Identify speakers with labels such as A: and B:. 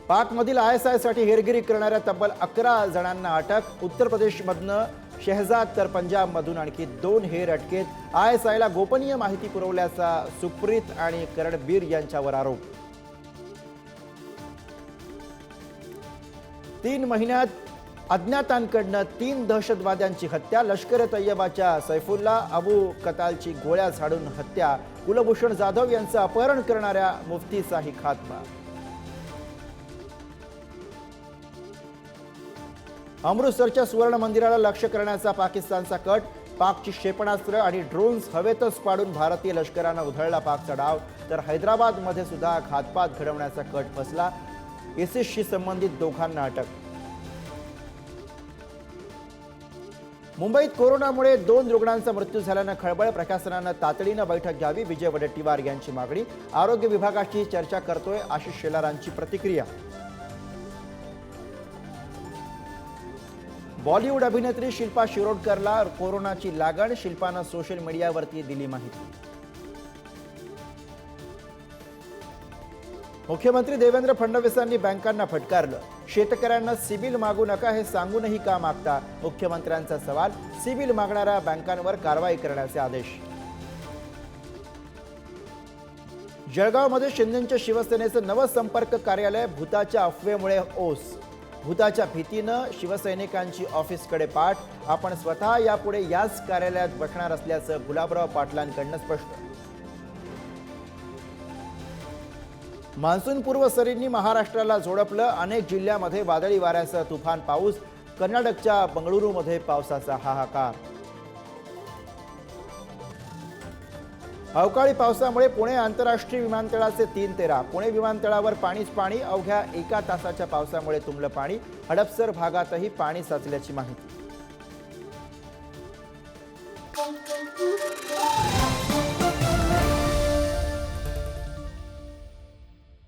A: पाकमधील ISI साठी हेरगिरी करणाऱ्या तब्बल 11 जणांना अटक। उत्तर प्रदेशमधनं शहजाद तर पंजाबमधून आणखी 2 हेर अटकेत। ISI ला गोपनीय माहिती पुरवल्याचा सुप्रीत आणि करणबीर यांच्यावर आरोप। 3 महिन्यात अज्ञातांकडनं 3 दहशतवाद्यांची हत्या। लष्कर ए तय्यबाच्या सैफुल्ला अबू कतालची गोळ्या झाडून हत्या। कुलभूषण जाधव यांचं अपहरण करणाऱ्या मुफ्तीचाही खात्मा। अमृतसरच्या सुवर्ण मंदिराला लक्ष्य करण्याचा पाकिस्तानचा कट। पाकची क्षेपणास्त्र आणि ड्रोन्स हवेतच पाडून भारतीय लष्करानं उधळला पाकचा डाव। तर हैदराबादमध्ये सुद्धा घातपात घडवण्याचा कट फसला। ISISशी संबंधित दोघांना अटक। मुंबईत कोरोनामुळे 2 रुग्णांचा मृत्यू झाल्यानं खळबळ। प्रशासनानं तातडीनं बैठक घ्यावी, विजय वडेट्टीवार यांची मागणी। आरोग्य विभागाची चर्चा करतोय, आशिष शेलारांची प्रतिक्रिया। बॉलिवूड अभिनेत्री शिल्पा शिरोडकरला कोरोनाची लागण। शिल्पानं सोशल मीडियावरती दिली माहिती। मुख्यमंत्री देवेंद्र फडणवीसांनी बँकांना फटकारलं। शेतकऱ्यांना सिबिल मागू नका हे सांगूनही का मागता? मुख्यमंत्र्यांचा सवाल। सिबिल मागणाऱ्या बँकांवर कारवाई करण्याचे आदेश। जळगावमध्ये शिंदेंच्या शिवसेनेचं नवं संपर्क कार्यालय भूताच्या अफवेमुळे ओस। भूताच्या भीतीनं शिवसैनिकांची ऑफिसकडे पाठ। आपण स्वतः यापुढे याच कार्यालयात बसणार असल्याचं गुलाबराव पाटलांकडनं स्पष्ट। मान्सूनपूर्व सरींनी महाराष्ट्राला झोडपलं। अनेक जिल्ह्यामध्ये वादळी वाऱ्यासह तुफान पाऊस। कर्नाटकच्या बंगळुरूमध्ये पावसाचा हाहाकार। अवकाळी पावसामुळे पुणे आंतरराष्ट्रीय विमानतळाचे 3 तेरा। पुणे विमानतळावर पाणीच पाणी। अवघ्या 1 तासाच्या पावसामुळे तुंबलं पाणी। हडपसर भागातही पाणी साचल्याची माहिती।